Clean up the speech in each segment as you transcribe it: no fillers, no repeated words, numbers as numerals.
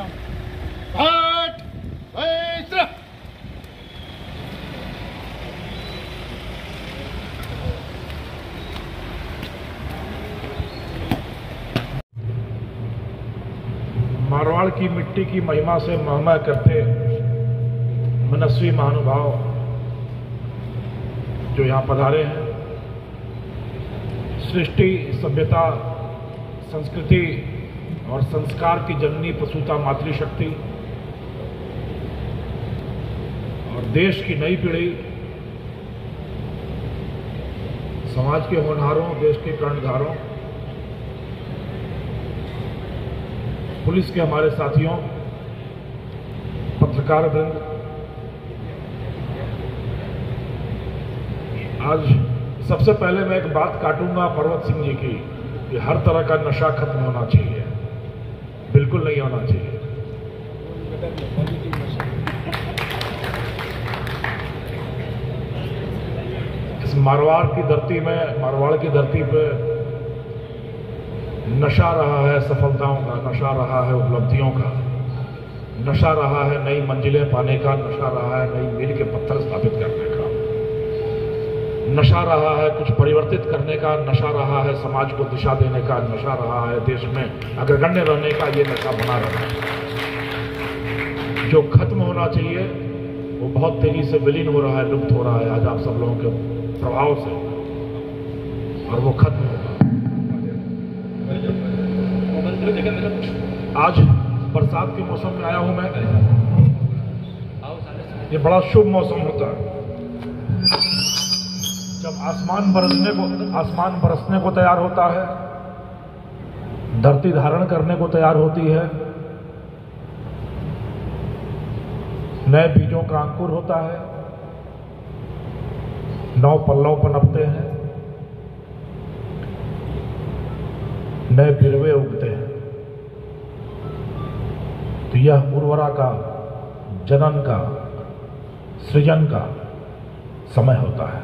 हट वैश्र मारवाड़ की मिट्टी की महिमा से महिमा करते मनस्वी महानुभाव जो यहाँ पधारे हैं, सृष्टि, सभ्यता, संस्कृति और संस्कार की जननी प्रसूता मातृशक्ति और देश की नई पीढ़ी, समाज के होनहारों, देश के कर्णधारों, पुलिस के हमारे साथियों, पत्रकार वृंद, आज सबसे पहले मैं एक बात काटूंगा पर्वत सिंह जी की कि हर तरह का नशा खत्म होना चाहिए। बिल्कुल नहीं होना चाहिए। इस मारवाड़ की धरती में, मारवाड़ की धरती पे नशा रहा है सफलताओं का, नशा रहा है उपलब्धियों का, नशा रहा है नई मंजिलें पाने का, नशा रहा है नई मील के पत्थर स्थापित करने का, नशा रहा है कुछ परिवर्तित करने का, नशा रहा है समाज को दिशा देने का, नशा रहा है देश में अग्रगण्य रहने का। ये नशा बना रहा है। जो खत्म होना चाहिए वो बहुत तेजी से विलीन हो रहा है, लुप्त हो रहा है आज आप सब लोगों के प्रभाव से, और वो खत्म होगा। आज बरसात के मौसम में आया हूं मैं। ये बड़ा शुभ मौसम होता है जब आसमान बरसने को तैयार होता है, धरती धारण करने को तैयार होती है, नए बीजों का अंकुर होता है, नव पल्लव पनपते हैं, नए बिरवे उगते हैं। तो यह उर्वरा का, जनन का, सृजन का समय होता है।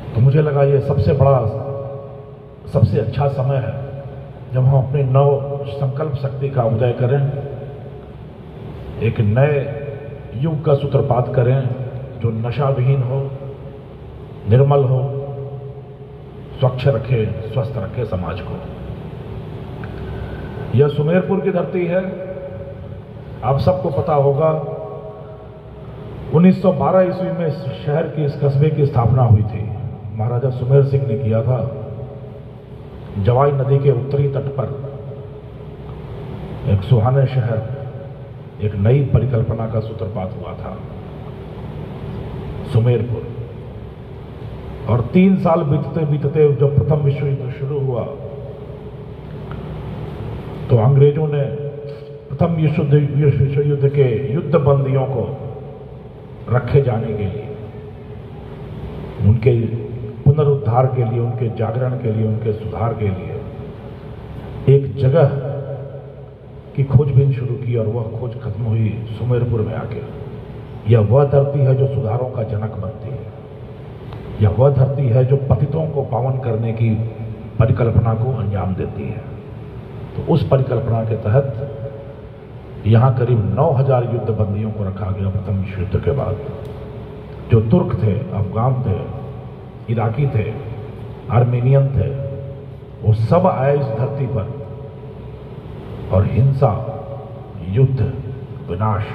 तो मुझे लगा ये सबसे बड़ा, सबसे अच्छा समय है जब हम अपने नव संकल्प शक्ति का उदय करें, एक नए युग का सूत्रपात करें जो नशा विहीन हो, निर्मल हो, स्वच्छ रखे, स्वस्थ रखे समाज को। यह सुमेरपुर की धरती है। आप सबको पता होगा 1912 ईस्वी में इस शहर की, इस कस्बे की स्थापना हुई थी। महाराजा सुमेर सिंह ने किया था। जवाई नदी के उत्तरी तट पर एक सुहाने शहर, एक नई परिकल्पना का सूत्रपात हुआ था, सुमेरपुर। और 3 साल बीतते बीतते जब प्रथम विश्व युद्ध शुरू हुआ तो अंग्रेजों ने प्रथम विश्व युद्ध के युद्ध बंदियों को रखे जाने के लिए, उनके पुनरुद्धार के लिए, उनके जागरण के लिए, उनके सुधार के लिए एक जगह की खोजबीन शुरू की, और वह खोज खत्म हुई सुमेरपुर में आके। यह वह धरती है जो सुधारों का जनक बनती है। यह वह धरती है जो पतितों को पावन करने की परिकल्पना को अंजाम देती है। तो उस परिकल्पना के तहत यहाँ करीब 9000 युद्ध बंदियों को रखा गया प्रथम विश्व युद्ध के बाद, जो तुर्क थे, अफगान थे, इराकी थे, आर्मेनियन थे। वो सब आए इस धरती पर और हिंसा, युद्ध, विनाश,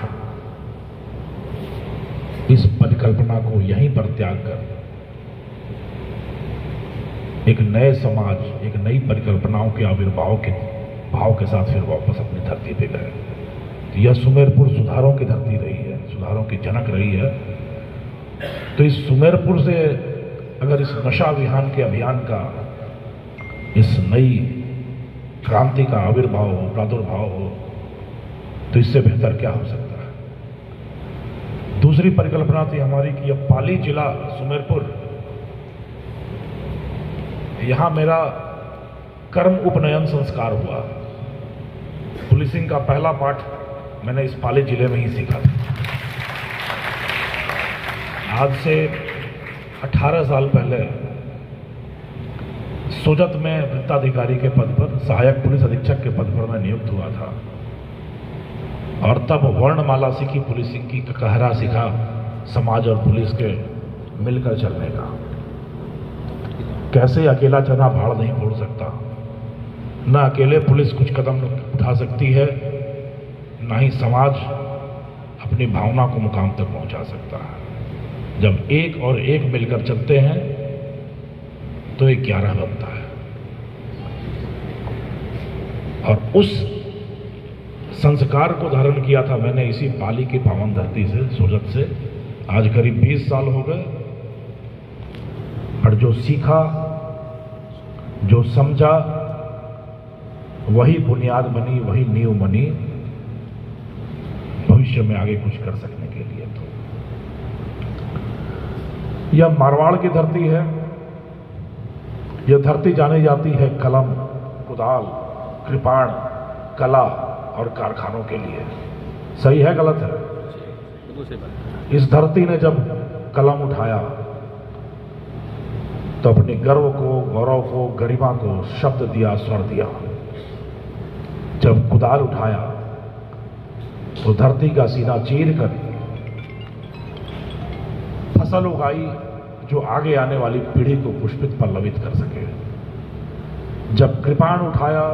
इस परिकल्पना को यहीं पर त्याग कर एक नए समाज, एक नई परिकल्पनाओं के आविर्भाव के भाव के साथ फिर वापस अपनी धरती पे गए। तो यह सुमेरपुर सुधारों की धरती रही है, सुधारों की जनक रही है। तो इस सुमेरपुर से अगर इस नशा विहान के अभियान का, इस नई क्रांति का आविर्भाव हो, प्रादुर्भाव हो, तो इससे बेहतर क्या हो सकता है। दूसरी परिकल्पना थी हमारी कि यह पाली जिला सुमेरपुर, यहां मेरा कर्म उपनयन संस्कार हुआ। पुलिसिंग का पहला पाठ मैंने इस पाली जिले में ही सीखा था। आज से 18 साल पहले सोजत में वृत्ताधिकारी के पद पर, सहायक पुलिस अधीक्षक के पद पर मैं नियुक्त हुआ था। और तब वर्णमाला सीखी पुलिसिंग की, कहरा सीखा समाज और पुलिस के मिलकर चलने का। कैसे अकेला चना भाड़ नहीं फोड़ सकता, न अकेले पुलिस कुछ कदम उठा सकती है, ना ही समाज अपनी भावना को मुकाम तक पहुंचा सकता है। जब एक और एक मिलकर चलते हैं तो 11 बनता है। और उस संस्कार को धारण किया था मैंने इसी पाली की पावन धरती से, सूरत से। आज करीब 20 साल हो गए, और जो सीखा, जो समझा, वही बुनियाद बनी, वही नींव बनी भविष्य में आगे कुछ कर सकने के लिए। तो यह मारवाड़ की धरती है। यह धरती जानी जाती है कलम, कुदाल, कृपाण, कला और कारखानों के लिए। सही है, गलत है? इस धरती ने जब कलम उठाया तो अपने गर्व को, गौरव को, गरिमा को शब्द दिया, स्वर दिया। जब कुदाल उठाया तो धरती का सीना चीर कर फसल उगाई जो आगे आने वाली पीढ़ी को पुष्पित पल्लवित कर सके। जब कृपाण उठाया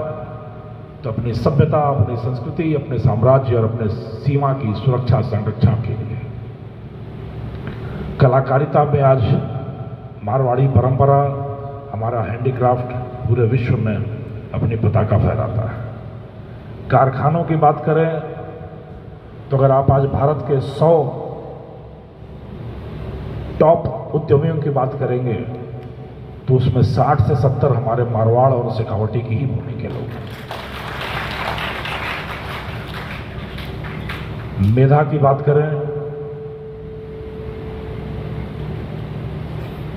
तो अपनी सभ्यता, अपनी संस्कृति, अपने साम्राज्य और अपने सीमा की सुरक्षा संरक्षण के लिए। कलाकारिता में आज मारवाड़ी परंपरा, हमारा हैंडीक्राफ्ट पूरे विश्व में अपनी पताका फहराता है। कारखानों की बात करें तो अगर आप आज भारत के 100 टॉप उद्यमियों की बात करेंगे तो उसमें 60 से 70 हमारे मारवाड़ और शेखावटी की ही भूमि के लोग हैं। मेधा की बात करें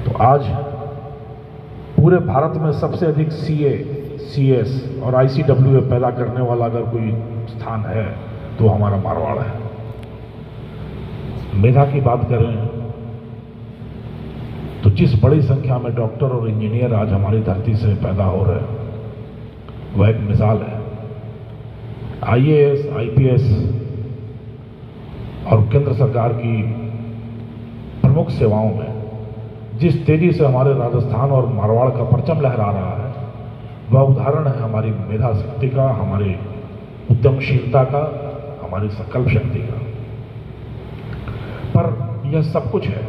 तो आज पूरे भारत में सबसे अधिक सीए, सीएस और आईसीडब्ल्यूए पैदा करने वाला अगर कोई स्थान है तो हमारा मारवाड़ है। मेधा की बात करें तो जिस बड़ी संख्या में डॉक्टर और इंजीनियर आज हमारी धरती से पैदा हो रहे हैं वह एक मिसाल है। आईएएस, आईपीएस और केंद्र सरकार की प्रमुख सेवाओं में जिस तेजी से हमारे राजस्थान और मारवाड़ का परचम लहरा रहा है वह उदाहरण है हमारी मेधा शक्ति का, हमारी उद्यमशीलता का, हमारी संकल्प शक्ति का। पर यह सब कुछ है,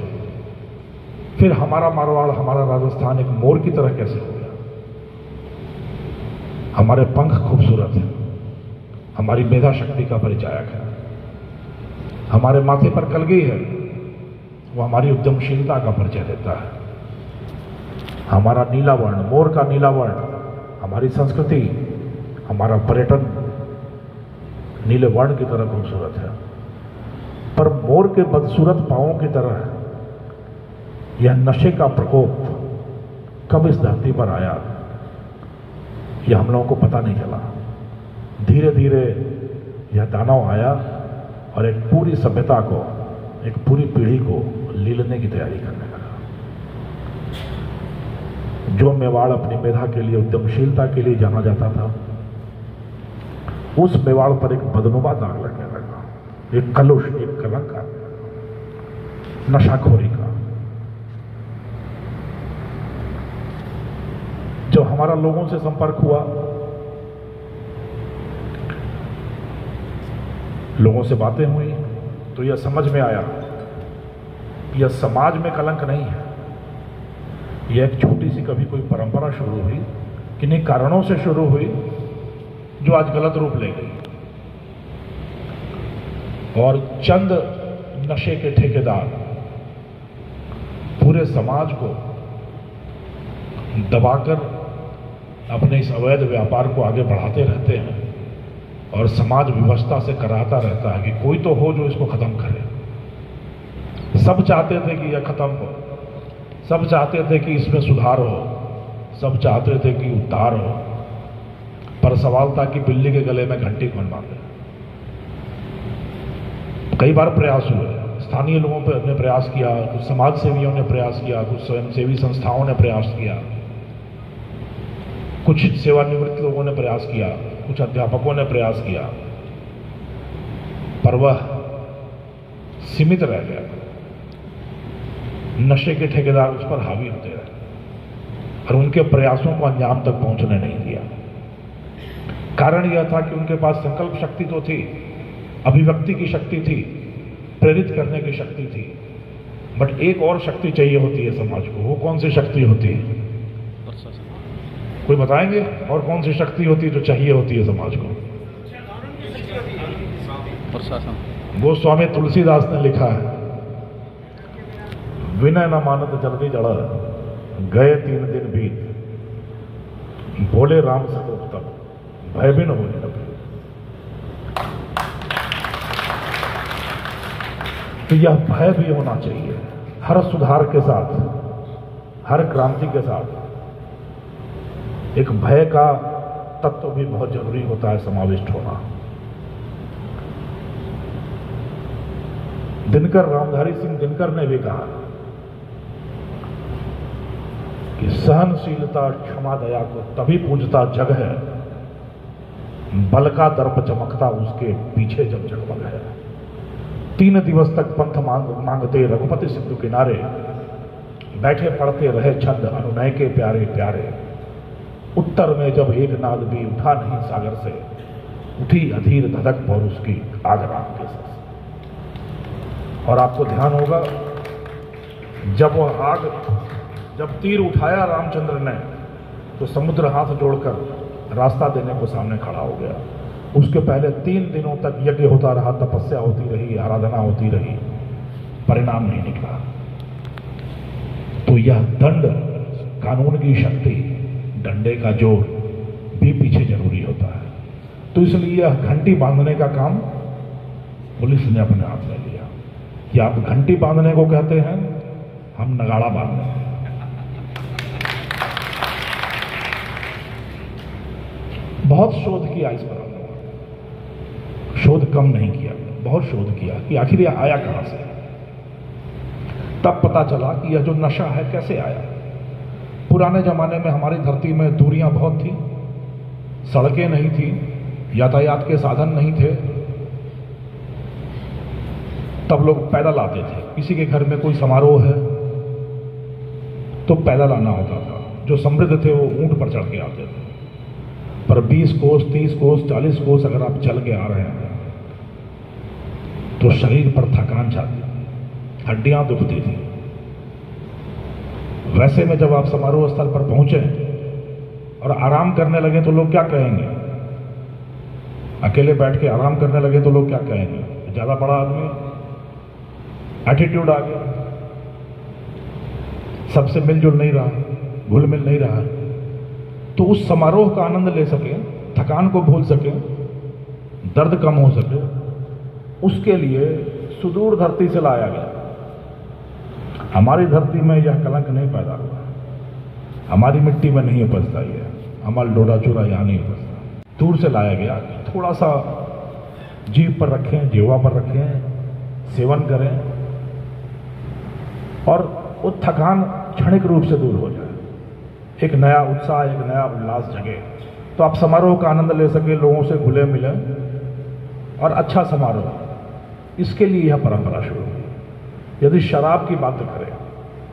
फिर हमारा मारवाड़, हमारा राजस्थान एक मोर की तरह कैसे हो गया? हमारे पंख खूबसूरत हैं, हमारी मेधा शक्ति का परिचायक है। हमारे माथे पर कलगी है, वो हमारी उद्यमशीलता का परिचय देता है। हमारा नीला वर्ण, मोर का नीला वर्ण, हमारी संस्कृति, हमारा पर्यटन नीले वर्ण की तरह खूबसूरत है। पर मोर के बदसूरत पांवों की तरह यह नशे का प्रकोप कब इस धरती पर आया यह हम लोगों को पता नहीं चला। धीरे धीरे यह दानव आया और एक पूरी सभ्यता को, एक पूरी पीढ़ी को लीलने की तैयारी करने लगा। जो मेवाड़ अपनी मेधा के लिए, उद्यमशीलता के लिए जाना जाता था, उस मेवाड़ पर एक बदनुमा दाग लगने लगा, एक कलुष, एक कलंक आने लगा, नशाखोरी का। जब हमारा लोगों से संपर्क हुआ, लोगों से बातें हुई, तो यह समझ में आया यह समाज में कलंक नहीं है। यह एक छोटी सी कभी कोई परंपरा शुरू हुई, किन्हीं कारणों से शुरू हुई जो आज गलत रूप ले गई, और चंद नशे के ठेकेदार पूरे समाज को दबाकर अपने इस अवैध व्यापार को आगे बढ़ाते रहते हैं और समाज विवशता से कराता रहता है कि कोई तो हो जो इसको खत्म करे। सब चाहते थे कि यह खत्म हो, सब चाहते थे कि इसमें सुधार हो, सब चाहते थे कि उद्धार हो, पर सवाल था कि बिल्ली के गले में घंटी कौन बांधे। कई बार प्रयास हुए, स्थानीय लोगों ने प्रयास किया, कुछ समाज सेवियों ने प्रयास किया, कुछ स्वयंसेवी संस्थाओं ने प्रयास किया, कुछ सेवानिवृत्त लोगों ने प्रयास किया, कुछ अध्यापकों ने प्रयास किया, पर वह सीमित रह गया। नशे के ठेकेदार उस पर हावी होते रहे और उनके प्रयासों को अंजाम तक पहुंचने नहीं दिया। कारण यह था कि उनके पास संकल्प शक्ति तो थी, अभिव्यक्ति की शक्ति थी, प्रेरित करने की शक्ति थी, बट एक और शक्ति चाहिए होती है समाज को। वो कौन सी शक्ति होती है? कोई बताएंगे? और कौन सी शक्ति होती है जो चाहिए होती है समाज को? गोस्वामी तुलसीदास ने लिखा है, विनय न मानत जल्दी जड़ा, गए 3 दिन बीत, बोले राम सतोत्तम, भय भी न होने लगे। तो यह भय भी होना चाहिए। हर सुधार के साथ, हर क्रांति के साथ एक भय का तत्व भी बहुत जरूरी होता है समाविष्ट होना। दिनकर, रामधारी सिंह दिनकर ने भी कहा कि सहनशीलता, क्षमा, दया को तभी पूजता जग है, बल का दर्प चमकता उसके पीछे जब जगमग है। 3 दिवस तक पंथ मांगते रघुपति सिंधु किनारे, बैठे पढ़ते रहे छंद अनुनय के प्यारे प्यारे। उत्तर में जब एक नाद भी उठा नहीं सागर से, उठी अधीर धधक पर उसकी आग राम के साथ। और आपको ध्यान होगा, जब वह आग, जब तीर उठाया रामचंद्र ने, तो समुद्र हाथ जोड़कर रास्ता देने को सामने खड़ा हो गया। उसके पहले 3 दिनों तक यज्ञ होता रहा, तपस्या होती रही, आराधना होती रही, परिणाम नहीं निकला। तो यह दंड, कानून की शक्ति, डंडे का जोर भी पीछे जरूरी होता है। तो इसलिए यह घंटी बांधने का काम पुलिस ने अपने हाथ में लिया। या आप घंटी बांधने को कहते हैं, हम नगाड़ा बांधने हैं। बहुत शोध किया इस पर, शोध कम नहीं किया, बहुत शोध किया कि आखिर यह आया कहां से। तब पता चला कि यह जो नशा है कैसे आया। पुराने जमाने में हमारी धरती में दूरियां बहुत थी, सड़कें नहीं थी, यातायात के साधन नहीं थे, तब लोग पैदल आते थे। किसी के घर में कोई समारोह है तो पैदल आना होता था। जो समृद्ध थे वो ऊंट पर चढ़ के आते थे। पर 20 कोस, 30 कोस, 40 कोस अगर आप चल के आ रहे हैं तो शरीर पर थकान छाती, हड्डियां दुखती थी। वैसे में जब आप समारोह स्थल पर पहुंचे और आराम करने लगे तो लोग क्या कहेंगे? अकेले बैठ के आराम करने लगे तो लोग क्या कहेंगे? ज्यादा बड़ा आदमी, एटीट्यूड आ गया, सबसे मिलजुल नहीं रहा, घुल मिल नहीं रहा। तो उस समारोह का आनंद ले सके, थकान को भूल सके, दर्द कम हो सके, उसके लिए सुदूर धरती से लाया गया। हमारी धरती में यह कलंक नहीं पैदा हुआ, हमारी मिट्टी में नहीं उपजता, यह अमल डोडा चूरा यहां नहीं उपजता। दूर से लाया गया। थोड़ा सा जीभ पर रखें, जीवा पर रखें, सेवन करें और वो थकान क्षणिक रूप से दूर हो जाए, एक नया उत्साह, एक नया उल्लास जगे, तो आप समारोह का आनंद ले सके, लोगों से घुले मिले और अच्छा समारोह। इसके लिए यह परंपरा शुरू हुई। यदि शराब की बात करें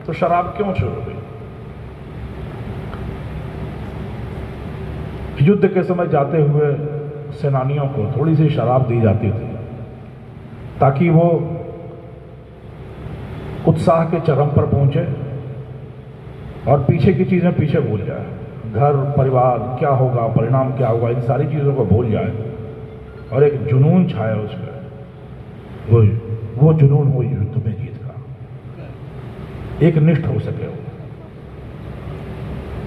तो शराब क्यों शुरू हुई? युद्ध के समय जाते हुए सेनानियों को थोड़ी सी शराब दी जाती थी ताकि वो उत्साह के चरम पर पहुंचे और पीछे की चीजें पीछे भूल जाए। घर परिवार क्या होगा, परिणाम क्या होगा, इन सारी चीजों को भूल जाए और एक जुनून छाया उस पर। वो जुनून हो युद्ध में जीत का, एक निष्ठ हो सके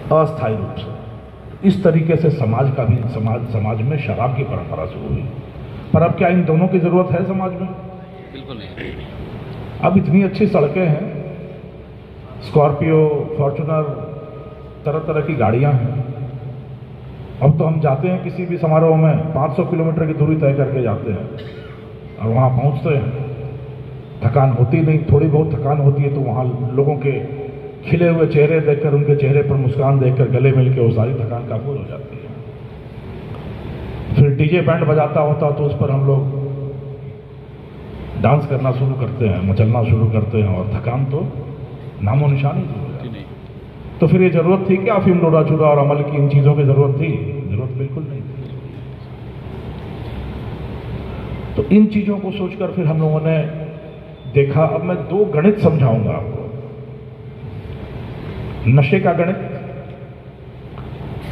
वो अस्थायी रूप से। इस तरीके से समाज का भी समाज में शराब की परंपरा शुरू हुई। पर अब क्या इन दोनों की जरूरत है समाज में? बिल्कुल नहीं। अब इतनी अच्छी सड़कें हैं, स्कॉर्पियो, फॉर्चुनर, तरह तरह की गाड़ियां हैं। अब तो हम जाते हैं किसी भी समारोह में 500 किलोमीटर की दूरी तय करके जाते हैं और वहां पहुंचते हैं, थकान होती नहीं, थोड़ी बहुत थकान होती है तो वहां लोगों के खिले हुए चेहरे देखकर, उनके चेहरे पर मुस्कान देखकर गले मिल के वो सारी थकान काबू हो जाती है। फिर डीजे बैंड बजाता होता तो उस पर हम लोग डांस करना शुरू करते हैं, मचलना शुरू करते हैं और थकान तो नामो निशान ही हो जाती नहीं। तो फिर ये जरूरत थी क्या अफीम डोडा चूड़ा और अमल की इन चीज़ों की जरूरत थी? जरूरत बिल्कुल नहीं थी। तो इन चीज़ों को सोचकर फिर हम लोगों ने देखा। अब मैं 2 गणित समझाऊंगा आपको, नशे का गणित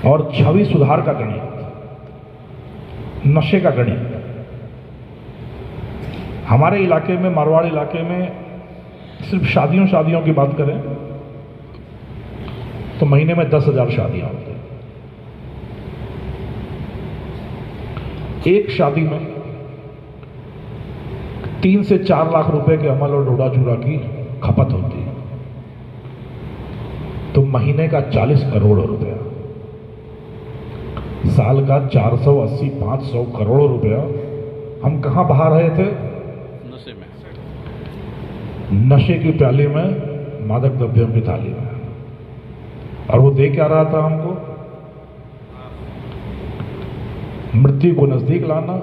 और छवि सुधार का गणित। नशे का गणित, हमारे इलाके में, मारवाड़ इलाके में, सिर्फ शादियों की बात करें तो महीने में 10,000 शादियां होती हैं। एक शादी में 3 से 4 लाख रुपए के अमल और डोडा चूड़ा की खपत होती है। तो महीने का 40 करोड़ रुपया, साल का 480-500 करोड़ रुपया हम कहां बहा रहे थे? नशे में, नशे की प्याली में, मादक द्रव्यों की थाली में। और वो दे क्या रहा था हमको? मृत्यु को नजदीक लाना,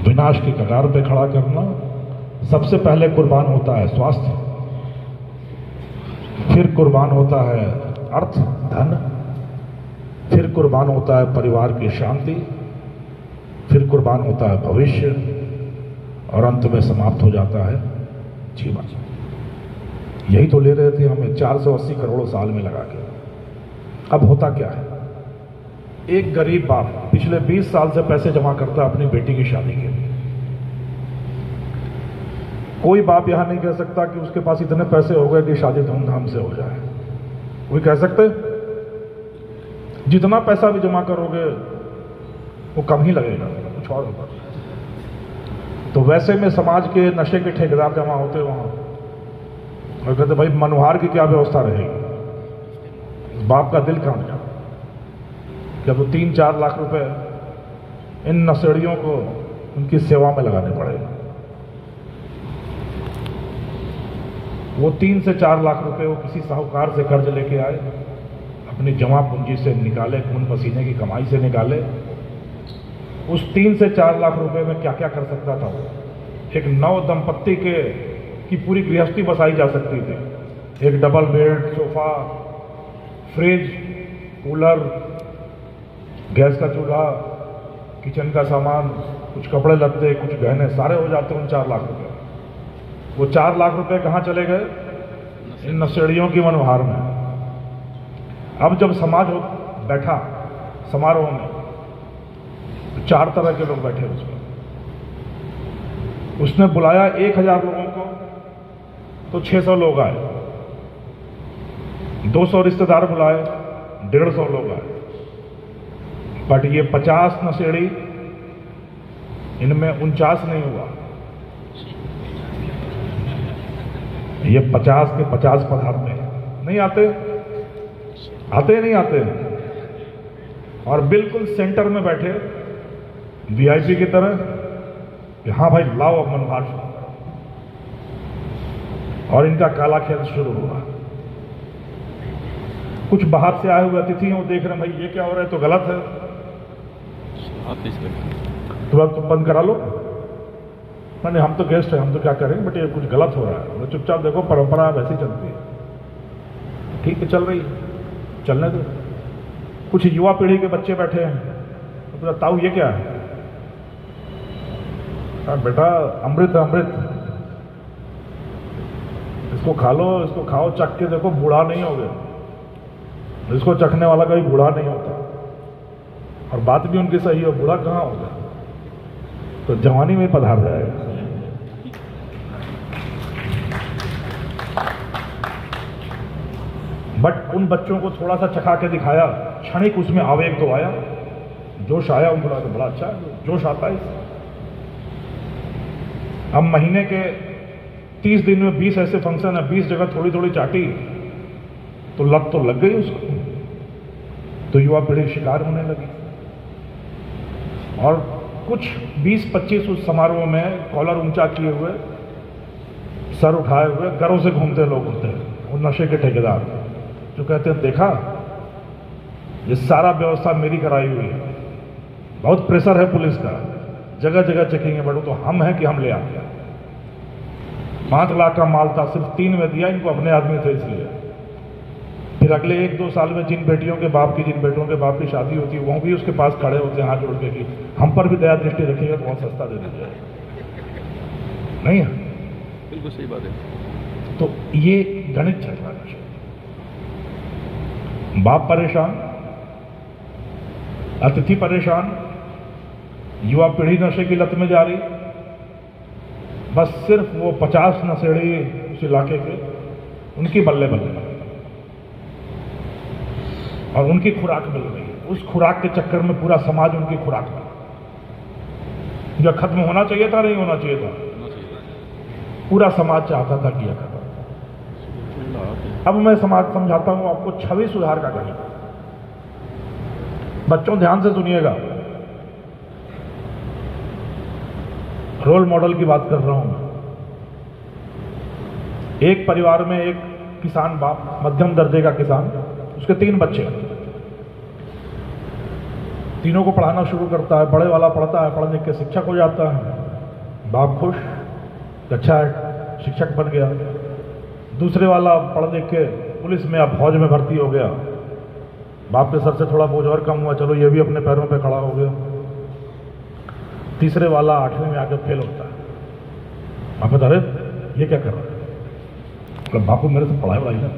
विनाश की कगार पे खड़ा करना। सबसे पहले कुर्बान होता है स्वास्थ्य, फिर कुर्बान होता है अर्थ धन, फिर कुर्बान होता है परिवार की शांति, फिर कुर्बान होता है भविष्य, और अंत में समाप्त हो जाता है जीवन। यही तो ले रहे थे हमें 480 करोड़ साल में लगा के। अब होता क्या है? एक गरीब बाप पिछले 20 साल से पैसे जमा करता है अपनी बेटी की शादी के लिए। कोई बाप यहां नहीं कह सकता कि उसके पास इतने पैसे हो गए कि शादी धूमधाम से हो जाए। कोई कह सकते? जितना पैसा भी जमा करोगे वो कम ही लगेगा, कुछ और होगा। तो वैसे में समाज के नशे के ठेकेदार जमा होते वहां और कहते भाई मनुहार की क्या व्यवस्था रहेगी? बाप का दिल कांप जाता। जब 3-4 लाख रुपए इन नशेड़ियों को उनकी सेवा में लगाने पड़ेगा। वो 3 से 4 लाख रुपए वो किसी साहूकार से कर्ज लेके आए, अपनी जमा पूंजी से निकाले, खून पसीने की कमाई से निकाले। उस 3 से 4 लाख रुपए में क्या क्या कर सकता था वो? एक नव दंपत्ति की पूरी गृहस्थी बसाई जा सकती थी। एक double bed, sofa, fridge, cooler, gas का चूल्हा, किचन का सामान, कुछ कपड़े लत्ते, कुछ गहने, सारे हो जाते उन 4 लाख रुपए। वो 4 लाख रुपए कहां चले गए? इन नशेड़ियों की मनोहार में। अब जब समाज बैठा समारोह में, 4 तरह के लोग बैठे उसमें। उसने बुलाया 1000 लोगों को तो 600 लोग आए, 200 रिश्तेदार बुलाए, 150 लोग आए। बट ये 50 नशेड़ी, इनमें 49 नहीं हुआ। ये 50 के 50 पधारते नहीं आते, नहीं आते। और बिल्कुल सेंटर में बैठे वीआईपी की तरह कि हाँ भाई लाओ अब मनोहार शुरू करो। और इनका काला खेल शुरू हुआ। कुछ बाहर से आए हुए अतिथि हैं, वो देख रहे हैं भाई ये क्या हो रहा है, तो गलत है, तुरंत तुम बंद करा लो। नहीं हम तो गेस्ट हैं, हम तो क्या करेंगे, बट ये कुछ गलत हो रहा है। चुपचाप देखो, परंपरा वैसी चलती है, ठीक है चल रही है, चलने दो। कुछ युवा पीढ़ी के बच्चे बैठे हैं, तो ताऊ ये क्या है? बेटा अमृत है, अमृत, इसको खा लो, इसको खाओ, चख के देखो, बूढ़ा नहीं होगे। इसको चखने वाला कभी बूढ़ा नहीं होता। और बात भी उनकी सही है, बूढ़ा कहाँ होगा, तो जवानी में पधार जाएगा। बट उन बच्चों को थोड़ा सा चखा के दिखाया, क्षणिक उसमें आवेग तो आया, जोश आया उनको, तो बड़ा अच्छा जोश आता है। अब महीने के 30 दिन में 20 ऐसे फंक्शन है, 20 जगह थोड़ी थोड़ी चाटी, तो लत तो लग गई उसको। तो युवा पीढ़ी शिकार होने लगी। और कुछ 20-25 उस समारोह में कॉलर ऊंचा किए हुए, सर उठाए हुए, घरों से घूमते लोग होते हैं, वो नशे के ठेकेदार, जो कहते हैं देखा ये सारा व्यवस्था मेरी कराई हुई है, बहुत प्रेशर है पुलिस का, जगह जगह चेकिंग बढ़ो तो हम हैं कि हम ले आते हैं। 5 लाख का माल था, सिर्फ 3 में दिया, इनको अपने आदमी थे इसलिए। फिर अगले 1-2 साल में जिन बेटियों के बाप की, जिन बेटों के बाप की शादी होती है, वो भी उसके पास खड़े होते हैं हाथ जोड़ के कि हम पर भी दया दृष्टि रखिएगा, बहुत सस्ता दे दीजिए। नहीं है? बिल्कुल सही बात है। तो ये गणित चल रहा है। बाप परेशान, अतिथि परेशान, युवा पीढ़ी नशे की लत में जा रही। बस सिर्फ वो 50 नशेड़ी उस इलाके के, उनकी बल्ले बल्ले और उनकी खुराक मिल रही है। उस खुराक के चक्कर में पूरा समाज उनकी खुराक में, जो खत्म होना चाहिए था, नहीं होना चाहिए था, पूरा समाज चाहता था कि यह खत्म। अब मैं समाज समझाता हूं आपको छवि सुधार का गणित। बच्चों ध्यान से सुनिएगा, रोल मॉडल की बात कर रहा हूं। एक परिवार में एक किसान बाप, मध्यम दर्जे का किसान, उसके 3 बच्चे, तीनों को पढ़ाना शुरू करता है। बड़े वाला पढ़ता है, पढ़ लिख के शिक्षक हो जाता है, बाप खुश, अच्छा है, शिक्षक बन गया। दूसरे वाला पढ़ लिख के पुलिस में, अब फौज में भर्ती हो गया, बाप के सर से थोड़ा बोझ और कम हुआ, चलो ये भी अपने पैरों पे खड़ा हो गया। तीसरे वाला 8वीं में आकर फेल होता है। आप बता रहे ये क्या कर रहा है? मतलब बापू मेरे से पढ़ाई ना,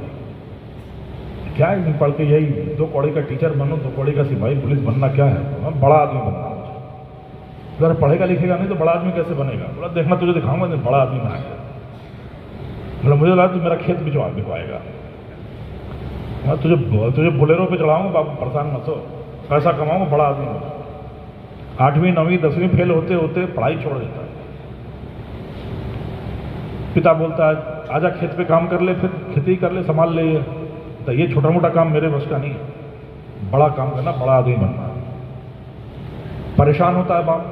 क्या है पढ़ के यही 2 कौड़ी का टीचर बनो, 2 कौड़ी का सिपाही, पुलिस बनना क्या है? बड़ा आदमी बनना है। अगर पढ़ेगा लिखेगा नहीं तो बड़ा आदमी कैसे बनेगा? बोला देखना तुझे दिखाऊंगा, बड़ा आदमी बनाएगा। मतलब मुझे लगा तू मेरा खेत बिकवाएगा, तुझे बोलेरो पे चढ़ाऊंगा, बाबू परेशान मत हो, पैसा कमाऊंगा, बड़ा आदमी हो। 8वीं 9वीं 10वीं फेल होते होते पढ़ाई छोड़ देता है। पिता बोलता है आजा खेत पे काम कर ले, फिर खेती कर ले, संभाल ले। तो ये छोटा मोटा काम मेरे बस का नहीं है, बड़ा काम करना, बड़ा आदमी बनना। परेशान होता है बाप,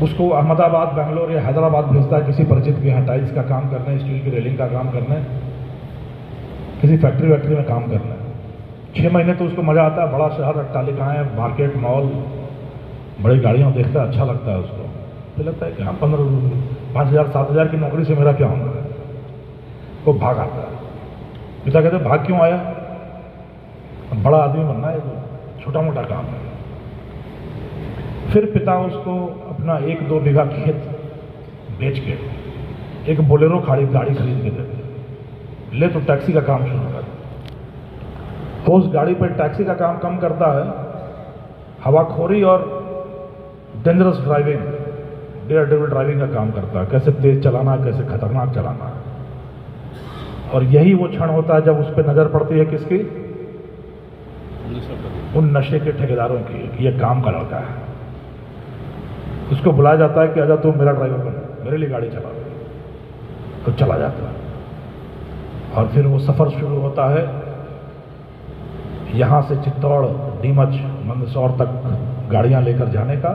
उसको अहमदाबाद, बेंगलोर या हैदराबाद भेजता है किसी परिचित के यहाँ टाइल्स का काम करना है, स्टील की रेलिंग का काम करना है, किसी फैक्ट्री में काम करना है। 6 महीने तो उसको मजा आता है, बड़ा शहर, अट्टालिकाएं, मार्केट, मॉल, बड़ी गाड़ियां देखता है, अच्छा लगता है उसको। फिर लगता है कि हाँ 5,000-7,000 की नौकरी से मेरा क्या होना है। वो भाग आता है। पिता कहते भाग क्यों आया? बड़ा आदमी बनना है, तो छोटा मोटा काम है। फिर पिता उसको अपना 1-2 बीघा खेत बेच के एक बोलेरो गाड़ी खरीद के देते, ले तो टैक्सी का काम शुरू कर। तो उस गाड़ी पर टैक्सी का काम कम करता है, हवाखोरी और dangerous driving, daredevil driving का काम करता है। कैसे तेज चलाना, कैसे खतरनाक चलाना। और यही वो क्षण होता है जब उस पर नजर पड़ती है किसकी? उन नशे के ठेकेदारों की, कि ये काम का लड़का है। उसको बुलाया जाता है कि आजा तू मेरा ड्राइवर बन, मेरे लिए गाड़ी चला। तो चला जाता है और फिर वो सफर शुरू होता है यहां से चित्तौड़, नीमच, मंदसौर तक गाड़ियां लेकर जाने का,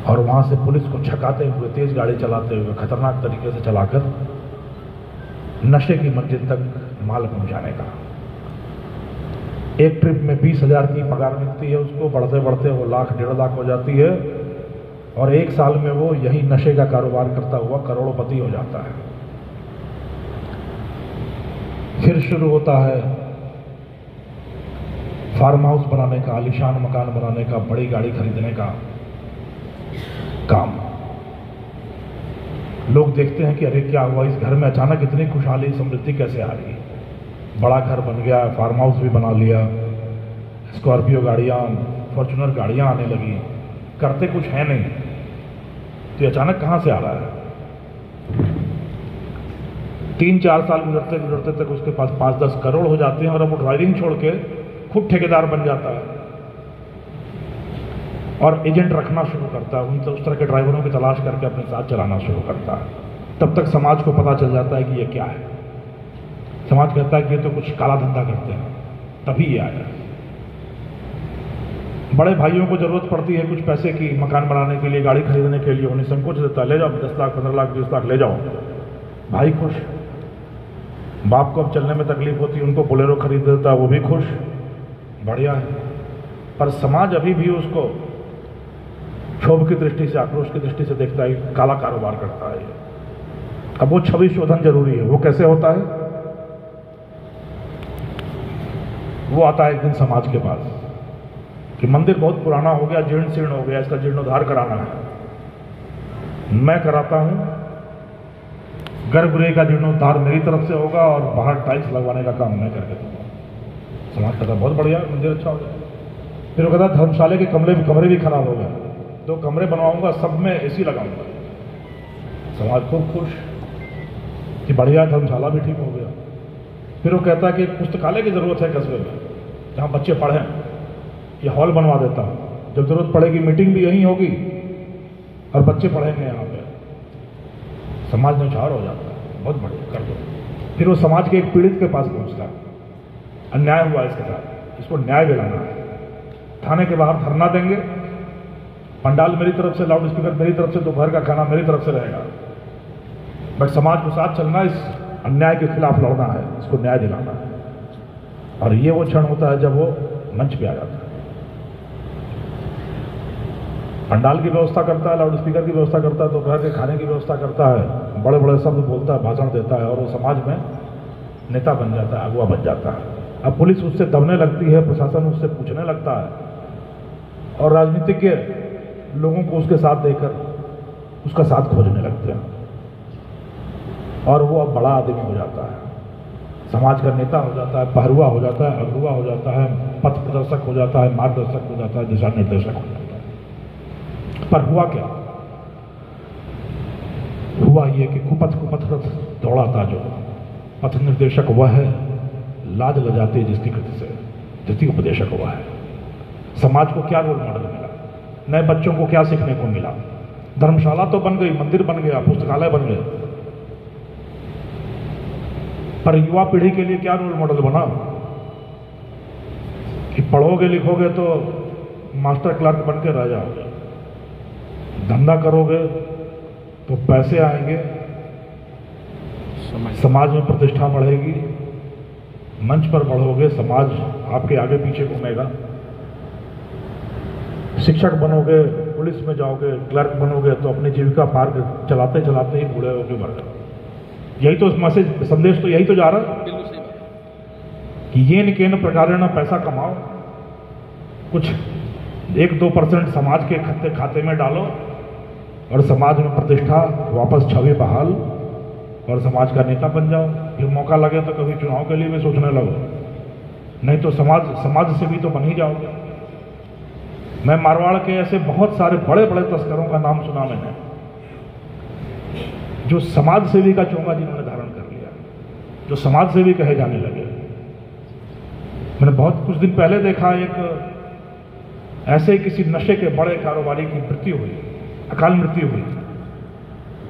और वहां से पुलिस को छकाते हुए, तेज गाड़ी चलाते हुए, खतरनाक तरीके से चलाकर नशे की मंजिल तक माल पहुंचाने का। एक ट्रिप में 20,000 की पगार मिलती है उसको, बढ़ते बढ़ते वो 1,00,000-1.5 लाख हो जाती है, और 1 साल में वो यही नशे का कारोबार करता हुआ करोड़पति हो जाता है। फिर शुरू होता है फार्म हाउस बनाने का, आलीशान मकान बनाने का, बड़ी गाड़ी खरीदने का काम। लोग देखते हैं कि अरे क्या हुआ, इस घर में अचानक इतनी खुशहाली, समृद्धि कैसे आ रही है? बड़ा घर बन गया, फार्म हाउस भी बना लिया, स्कॉर्पियो गाड़ियां, फॉर्च्यूनर गाड़ियां आने लगी, करते कुछ है नहीं, तो अचानक कहां से आ रहा है? 3-4 साल गुजरते गुजरते तक उसके पास 5-10 करोड़ हो जाते हैं, और अब वो ड्राइविंग छोड़ के खुद ठेकेदार बन जाता है और एजेंट रखना शुरू करता है। उस तरह के ड्राइवरों की तलाश करके अपने साथ चलाना शुरू करता है। तब तक समाज को पता चल जाता है कि ये क्या है। समाज कहता है कि ये तो कुछ काला धंधा करते हैं, तभी ये आया। बड़े भाइयों को जरूरत पड़ती है कुछ पैसे की, मकान बनाने के लिए, गाड़ी खरीदने के लिए, उन्हें संकोच देता है, ले जाओ 10 लाख, 15 लाख, 20 लाख ले जाओ। भाई खुश। बाप को अब चलने में तकलीफ होती है, उनको बोलेरो खरीद देता है, वो भी खुश, बढ़िया है। पर समाज अभी भी उसको क्षोभ की दृष्टि से, आक्रोश की दृष्टि से देखता है, काला कारोबार करता है। अब वो छवि शोधन जरूरी है। वो कैसे होता है? वो आता है एक दिन समाज के पास कि मंदिर बहुत पुराना हो गया, जीर्ण शीर्ण हो गया, इसका जीर्णोद्धार कराना है। मैं कराता हूं, गर्भगृह का जीर्णोद्धार मेरी तरफ से होगा और बाहर टाइल्स लगवाने का काम मैं करके दूंगा। समाज कहता बहुत बढ़िया, मंदिर अच्छा हो गया। फिर वो कहता धर्मशाला के कमरे भी खराब हो गए, 2 कमरे बनवाऊंगा, सब में एसी लगाऊंगा। समाज खूब खुश कि बढ़िया, धर्मशाला भी ठीक हो गया। फिर वो कहता है कि पुस्तकालय की जरूरत है कस्बे में, जहां बच्चे पढ़ें, ये हॉल बनवा देता हूं, जब जरूरत पड़ेगी मीटिंग भी यहीं होगी और बच्चे पढ़ेंगे यहाँ पे। समाज न्यौछावर हो जाता है, बहुत बढ़िया, कर दो। फिर वो समाज के एक पीड़ित के पास पहुंचता है, अन्याय हुआ इसके साथ, इसको न्याय दिलाना है। थाने के बाहर धरना देंगे, पंडाल मेरी तरफ से, लाउड स्पीकर मेरी तरफ से, दोपहर का खाना मेरी तरफ से रहेगा, बट समाज को साथ चलना, इस अन्याय के खिलाफ लड़ना है, इसको न्याय दिलाना है। और ये वो क्षण होता है जब वो मंच पे आ जाता है, पंडाल की व्यवस्था करता है, लाउड स्पीकर की व्यवस्था करता है, दोपहर के खाने की व्यवस्था करता है, बड़े बड़े शब्द बोलता है, भाषण देता है, और वो समाज में नेता बन जाता है, अगुवा बन जाता है। अब पुलिस उससे दबने लगती है, प्रशासन उससे पूछने लगता है, और राजनीतिज्ञ लोगों को उसके साथ देकर उसका साथ खोजने लगते हैं, और वो अब बड़ा आदमी हो जाता है, समाज का नेता हो जाता है, पहरुआ हो जाता है, अगुवा हो जाता है, पथ प्रदर्शक हो जाता है, मार्गदर्शक हो जाता है, दिशा निर्देशक हो जाता है। पर हुआ क्या? हुआ ये कि कुपथ रथ दौड़ाता जो पथ निर्देशक वह है, लाज लजाती जिसकी कृति से धृति उपदेशक हुआ है। समाज को क्या रोल मॉडल मिला? नए बच्चों को क्या सीखने को मिला? धर्मशाला तो बन गई, मंदिर बन गया, पुस्तकालय बन गए, पर युवा पीढ़ी के लिए क्या रोल मॉडल बना? कि पढ़ोगे लिखोगे तो मास्टर क्लर्क बन के रह जाओगे, धंधा करोगे तो पैसे आएंगे, समाज में प्रतिष्ठा बढ़ेगी, मंच पर बढ़ोगे, समाज आपके आगे पीछे घूमेगा, शिक्षक बनोगे, पुलिस में जाओगे, क्लर्क बनोगे तो अपनी जीविका पार चलाते चलाते ही बूढ़े होगे मर गए। यही तो मैसेज, संदेश तो यही तो जा रहा है कि ये निकेन प्रकारेण पैसा कमाओ, कुछ 1-2% समाज के खाते में डालो और समाज में प्रतिष्ठा, वापस छवि बहाल, और समाज का नेता बन जाओ। फिर मौका लगे तो कभी चुनाव के लिए भी सोचने लगो, नहीं तो समाज से भी तो बन ही जाओगे। मैं मारवाड़ के ऐसे बहुत सारे बड़े बड़े तस्करों का नाम सुना मैंने, जो समाज सेवी का चोंगा जिन्होंने धारण कर लिया, जो समाज सेवी कहे जाने लगे। मैंने बहुत कुछ दिन पहले देखा, एक ऐसे किसी नशे के बड़े कारोबारी की मृत्यु हुई, अकाल मृत्यु हुई।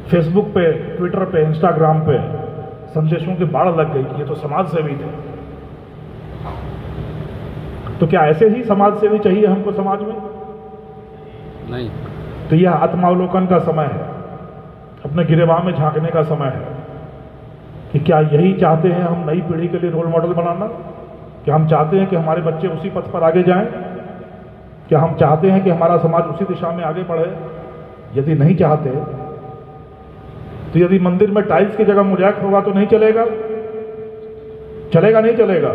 फेसबुक पे, ट्विटर पे, इंस्टाग्राम पे संदेशों की बाढ़ लग गई कि ये तो समाज सेवी थे। तो क्या ऐसे ही समाज सेवी चाहिए हमको समाज में? नहीं। तो यह आत्मावलोकन का समय है, अपने गिरेबान में झांकने का समय है कि क्या यही चाहते हैं हम नई पीढ़ी के लिए रोल मॉडल बनाना? क्या हम चाहते हैं कि हमारे बच्चे उसी पथ पर आगे जाएं? क्या हम चाहते हैं कि हमारा समाज उसी दिशा में आगे बढ़े? यदि नहीं चाहते तो यदि मंदिर में टाइल्स की जगह मोज़ैक होगा तो नहीं चलेगा? चलेगा नहीं चलेगा?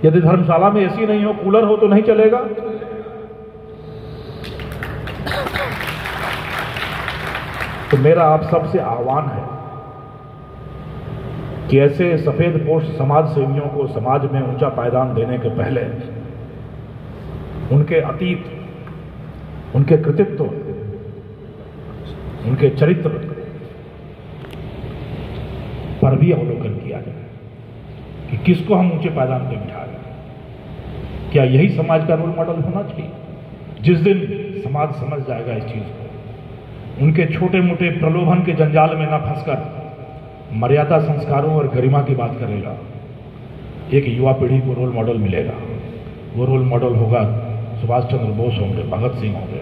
यदि धर्मशाला में एसी नहीं हो, कूलर हो तो नहीं चलेगा? तो मेरा आप सबसे आह्वान है कि ऐसे सफेद पोश समाज सेवियों को समाज में ऊंचा पायदान देने के पहले उनके अतीत, उनके कृतित्व, उनके चरित्र पर भी अवलोकन किया जाए कि किसको हम ऊंचे पायदान पे बिठा रहे हैं। क्या यही समाज का रोल मॉडल होना चाहिए? जिस दिन समाज समझ जाएगा इस चीज को, उनके छोटे मोटे प्रलोभन के जंजाल में न फंसकर मर्यादा, संस्कारों और गरिमा की बात करेगा, एक युवा पीढ़ी को रोल मॉडल मिलेगा। वो रोल मॉडल होगा सुभाष चंद्र बोस होंगे, भगत सिंह होंगे,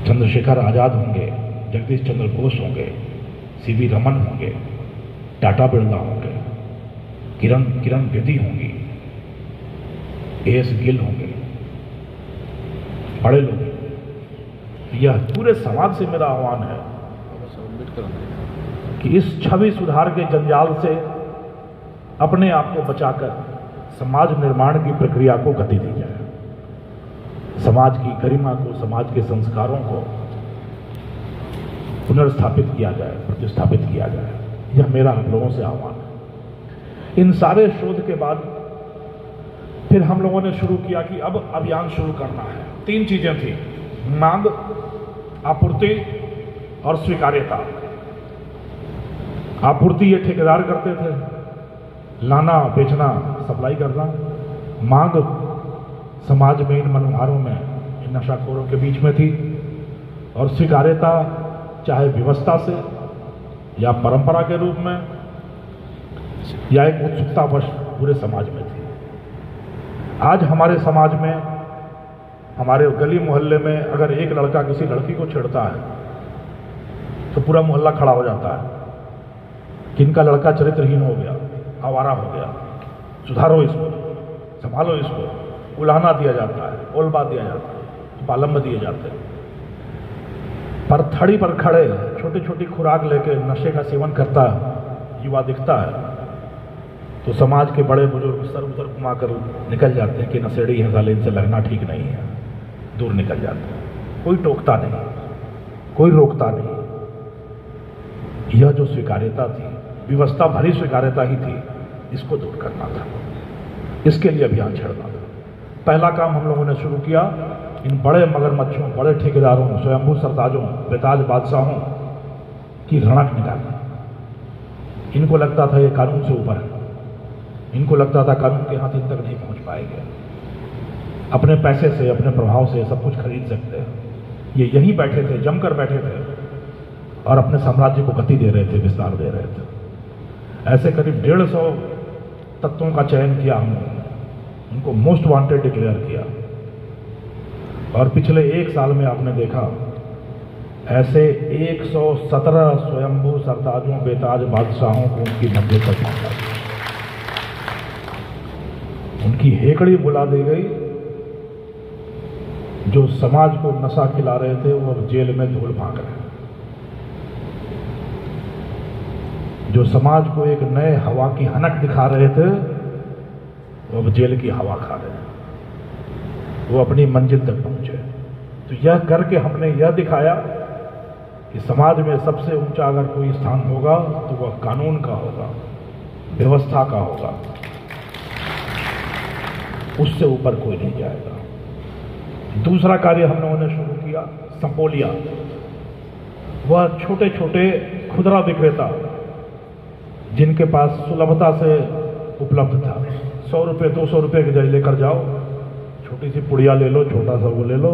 चंद्रशेखर आजाद होंगे, जगदीश चंद्र बोस होंगे, सीवी रमन होंगे, टाटा बिरला होंगे, किरण बेदी होंगी, एस गिल होंगे, बड़े लोग। यह पूरे समाज से मेरा आह्वान है कि इस छवि सुधार के जंजाल से अपने आप को बचाकर समाज निर्माण की प्रक्रिया को गति दी जाए, समाज की गरिमा को, समाज के संस्कारों को पुनर्स्थापित किया जाए, प्रतिस्थापित किया जाए। यह मेरा आप लोगों से आह्वान है। इन सारे शोध के बाद फिर हम लोगों ने शुरू किया कि अब अभियान शुरू करना है। 3 चीजें थी, मांग, आपूर्ति और स्वीकार्यता। आपूर्ति ये ठेकेदार करते थे, लाना, बेचना, सप्लाई करना। मांग समाज में, इन मनोहारों में, इन नशाखोरों के बीच में थी। और स्वीकार्यता चाहे व्यवस्था से या परंपरा के रूप में या एक उत्सुकतावश पूरे समाज में थी। आज हमारे समाज में, हमारे गली मोहल्ले में अगर एक लड़का किसी लड़की को छेड़ता है तो पूरा मोहल्ला खड़ा हो जाता है कि इनका लड़का चरित्रहीन हो गया, आवारा हो गया, सुधारो इसको, संभालो इसको। उलाहना दिया जाता है, ओलबा दिया जाता है, पालंब दिए जाते हैं। पर थड़ी पर खड़े छोटी छोटी खुराक लेके नशे का सेवन करता युवा दिखता है तो समाज के बड़े बुजुर्ग सर उधर घुमाकर निकल जाते हैं कि नशेड़ी है साले, इनसे लगना ठीक नहीं है, दूर निकल जाते हैं। कोई टोकता नहीं, कोई रोकता नहीं। यह जो स्वीकार्यता थी, व्यवस्था भरी स्वीकार्यता ही थी, इसको दूर करना था, इसके लिए अभियान छेड़ना था। पहला काम हम लोगों ने शुरू किया, इन बड़े मगरमच्छों, बड़े ठेकेदारों, स्वयंभू सरताजों, बेताज बादशाहों की रौनक निकालना। इनको लगता था ये कानून से ऊपर है, इनको लगता था कानून के हाथ इन तक नहीं पहुंच पाएंगे, अपने पैसे से, अपने प्रभाव से सब कुछ खरीद सकते हैं। ये यहीं बैठे थे, जमकर बैठे थे और अपने साम्राज्य को गति दे रहे थे, विस्तार दे रहे थे। ऐसे करीब 150 तत्वों का चयन किया हमने, उनको मोस्ट वांटेड डिक्लेयर किया। और पिछले 1 साल में आपने देखा ऐसे 117 स्वयंभू सरताजों, बेताज बादशाहों को उनकी मंजिल तक पहुंचा, उनकी हेकड़ी बुला दी गई। जो समाज को नशा खिला रहे थे वो अब जेल में धूल भाग रहे हैं, जो समाज को एक नए हवा की हनक दिखा रहे थे वो अब जेल की हवा खा रहे हैं, वो अपनी मंजिल तक पहुंचे। तो यह करके हमने यह दिखाया कि समाज में सबसे ऊंचा अगर कोई स्थान होगा तो वह कानून का होगा, व्यवस्था का होगा, उससे ऊपर कोई नहीं जाएगा। दूसरा कार्य हम लोगों ने शुरू किया, संपोलिया। वह छोटे छोटे खुदरा विक्रेता जिनके पास सुलभता से उपलब्ध था, 100 रुपये 200 रुपये के जज लेकर जाओ, छोटी सी पुड़िया ले लो, छोटा सा वो ले लो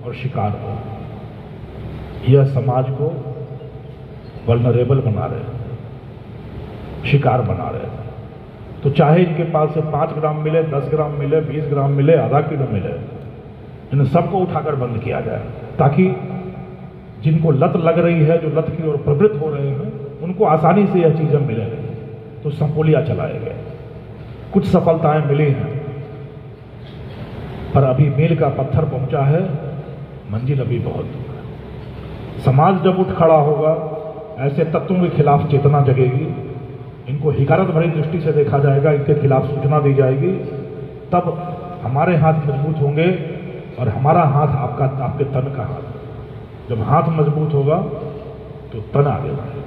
और शिकार हो। यह समाज को वल्नरेबल बना रहे, शिकार बना रहे। तो चाहे इनके पास से 5 ग्राम मिले, 10 ग्राम मिले, 20 ग्राम मिले, आधा किलो मिले, इन सबको उठाकर बंद किया जाए, ताकि जिनको लत लग रही है, जो लत की ओर प्रवृत्त हो रहे हैं, उनको आसानी से यह चीजें मिले। तो संपोलिया चलाए गए, कुछ सफलताएं मिली हैं, पर अभी मील का पत्थर पहुंचा है, मंजिल अभी बहुत दूर है। समाज जब उठ खड़ा होगा, ऐसे तत्वों के खिलाफ चेतना जगेगी, इनको हिकारत भरी दृष्टि से देखा जाएगा, इनके खिलाफ सूचना दी जाएगी, तब हमारे हाथ मजबूत होंगे और हमारा हाथ आपके तन का हाथ। जब हाथ मजबूत होगा तो तन आगे बढ़ेगा,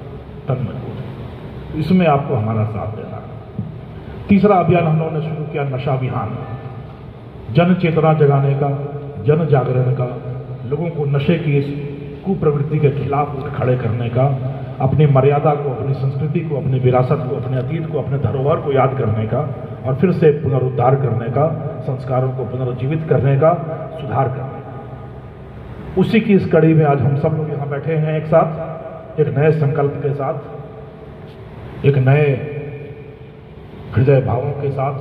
तन मजबूत है। इसमें आपको हमारा साथ देना है। तीसरा अभियान हम लोगों ने शुरू किया, नशा अभियान। जन चेतना जगाने का, जन जागरण का, लोगों को नशे की इस कुप्रवृत्ति के खिलाफ उठ खड़े करने का, अपनी मर्यादा को, अपनी संस्कृति को, अपनी विरासत को, अपने अतीत को, अपने धरोहर को याद करने का और फिर से पुनरुद्धार करने का, संस्कारों को पुनर्जीवित करने का, सुधार करने का। उसी की इस कड़ी में आज हम सब लोग यहाँ बैठे हैं एक साथ, एक नए संकल्प के साथ, एक नए हृदय भावों के साथ,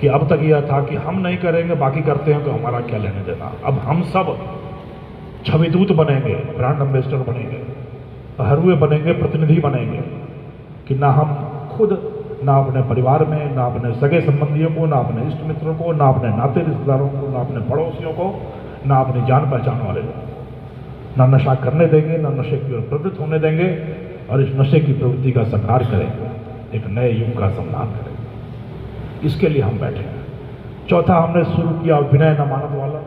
कि अब तक यह था कि हम नहीं करेंगे, बाकी करते हैं तो हमारा क्या लेने देना। अब हम सब छविदूत बनेंगे, ब्रांड एम्बेसडर बनेंगे, पहरुए बनेंगे, प्रतिनिधि बनेंगे, कि ना हम खुद ना अपने परिवार में, ना अपने सगे संबंधियों को, ना अपने इष्ट मित्रों को, ना अपने नाते रिश्तेदारों को, ना अपने पड़ोसियों को, ना अपनी जान पहचान वाले लोग। ना नशा करने देंगे, ना नशे की ओर प्रवृत्त होने देंगे, और इस नशे की प्रवृत्ति का संहार करेंगे, एक नए युग का संहार करेंगे। इसके लिए हम बैठे हैं। चौथा, हमने शुरू किया विनय न मानत वाला,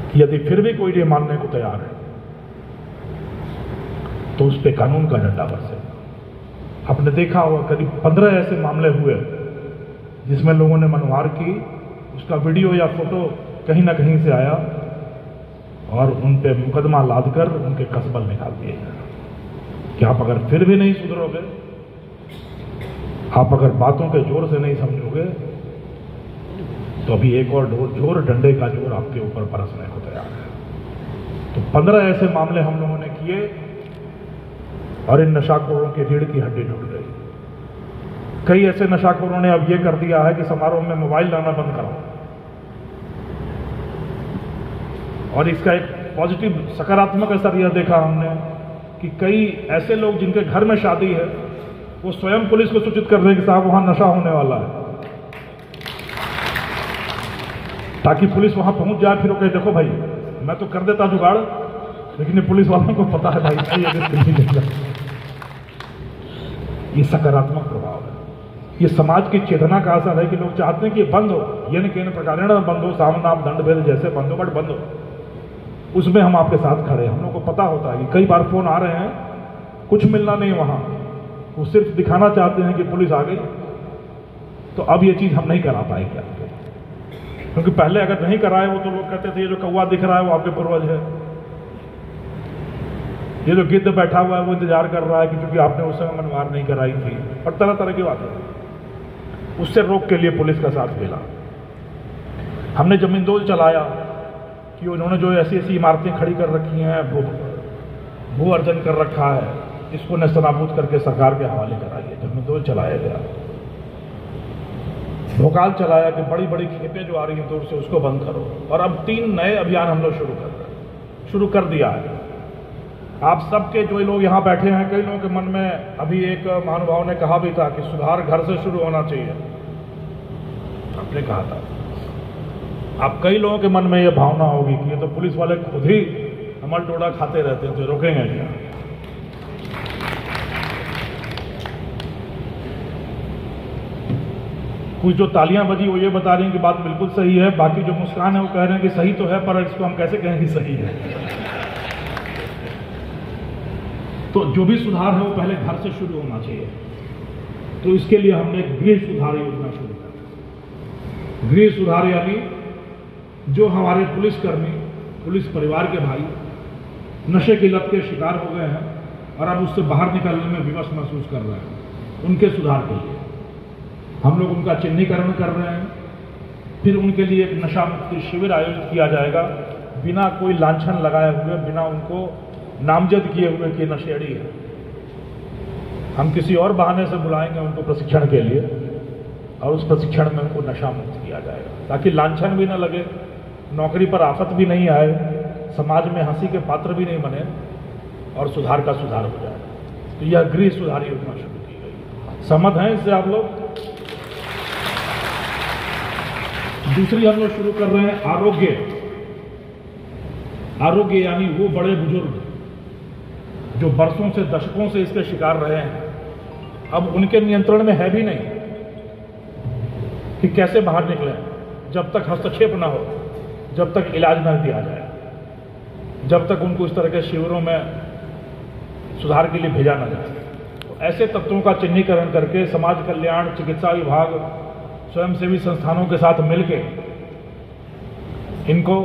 कि यदि फिर भी कोई नहीं मानने को तैयार है तो उस पर कानून का डंडा बरसेगा। आपने देखा होगा करीब 15 ऐसे मामले हुए जिसमें लोगों ने मनवार की, उसका वीडियो या फोटो कहीं ना कहीं से आया और उन पे मुकदमा लादकर उनके कसबल निकाल दिए गए। कि आप अगर फिर भी नहीं सुधरोगे, आप अगर बातों के जोर से नहीं समझोगे, तो अभी एक और जोर, डंडे का जोर आपके ऊपर बरसने को तैयार है। तो 15 ऐसे मामले हम लोगों ने किए और इन नशाखोरों की रीढ़ की हड्डी टूट गई। कई ऐसे नशाखोरों ने अब ये कर दिया है कि समारोह में मोबाइल लाना बंद कराओ, और इसका एक पॉजिटिव सकारात्मक असर यह देखा हमने कि कई ऐसे लोग जिनके घर में शादी है, वो स्वयं पुलिस को सूचित कर रहे हैं कि साहब वहां नशा होने वाला है, ताकि पुलिस वहां पहुंच जाए। फिर वो कहे देखो भाई, मैं तो कर देता जुगाड़, लेकिन ये पुलिस वालों को पता है भाई नहीं देगा। ये सकारात्मक प्रभाव है, ये समाज की चेतना का असर है कि लोग चाहते हैं कि ये बंद हो, ये न प्रकार बंद हो, साम नाम दंड भेद जैसे बंद हो, बट बंद हो। उसमें हम आपके साथ खड़े हैं। हम लोग को पता होता है कि कई बार फोन आ रहे हैं, कुछ मिलना नहीं वहां, वो सिर्फ दिखाना चाहते हैं कि पुलिस आ गई। तो अब ये चीज हम नहीं करा पाएंगे आपके, क्योंकि पहले अगर नहीं कराए वो तो लोग कहते थे ये जो कौवा दिख रहा है वो आपके पूर्वज है, ये जो गिद्ध बैठा हुआ है वो इंतजार कर रहा है कि क्योंकि आपने उस समय मनवार नहीं कराई थी, और तरह तरह की बातें। उससे रोक के लिए पुलिस का साथ मिला। हमने जमींदोज चलाया कि उन्होंने जो ऐसी ऐसी इमारतें खड़ी कर रखी हैं, भू अर्जन कर रखा है, इसको नेस्तनाबूद करके सरकार के हवाले कराइए। जमींदोज चलाया गया। भोकाल चलाया कि बड़ी बड़ी खेपें जो आ रही हैं दूर से उसको बंद करो। और अब 3 नए अभियान हम लोग शुरू कर दिया है। आप सबके जो लोग यहाँ बैठे हैं, कई लोगों के मन में अभी एक महानुभाव ने कहा भी था कि सुधार घर से शुरू होना चाहिए, आपने कहा था। अब कई लोगों के मन में ये भावना होगी कि ये तो पुलिस वाले खुद ही अमल टोड़ा खाते रहते हैं, तो रोकेंगे क्या? कुछ जो तालियां बजी वो ये बता रही हैं कि बात बिल्कुल सही है, बाकी जो मुस्कान है वो कह रहे हैं कि सही तो है, पर इसको हम कैसे कहें कि सही है। तो जो भी सुधार है वो पहले घर से शुरू होना चाहिए। तो इसके लिए हमने एक गृह सुधार योजना शुरू की। गृह सुधार यानी जो हमारे पुलिसकर्मी, पुलिस परिवार के भाई नशे की लत के शिकार हो गए हैं और अब उससे बाहर निकलने में विवश महसूस कर रहे हैं, उनके सुधार के लिए हम लोग उनका चिन्हीकरण कर रहे हैं। फिर उनके लिए एक नशा मुक्ति शिविर आयोजित किया जाएगा, बिना कोई लांछन लगाए हुए, बिना उनको नामजद किए हुए कि नशेड़ी है। हम किसी और बहाने से बुलाएंगे उनको प्रशिक्षण के लिए, और उस प्रशिक्षण में उनको नशा मुक्त किया जाएगा, ताकि लांछन भी न लगे, नौकरी पर आफत भी नहीं आए, समाज में हंसी के पात्र भी नहीं बने, और सुधार का सुधार हो जाए। तो यह गृह सुधार योजना शुरू की गई। सहमत हैं इससे आप लोग? दूसरी हम लोग शुरू कर रहे हैं आरोग्य। आरोग्य यानी वो बड़े बुजुर्ग जो बरसों से, दशकों से इसके शिकार रहे हैं, अब उनके नियंत्रण में है भी नहीं कि कैसे बाहर निकलें, जब तक हस्तक्षेप न हो, जब तक इलाज न दिया जाए, जब तक उनको इस तरह के शिविरों में सुधार के लिए भेजा न जाए। तो ऐसे तत्वों का चिन्हीकरण करके समाज कल्याण, चिकित्सा विभाग, स्वयंसेवी संस्थानों के साथ मिलकर इनको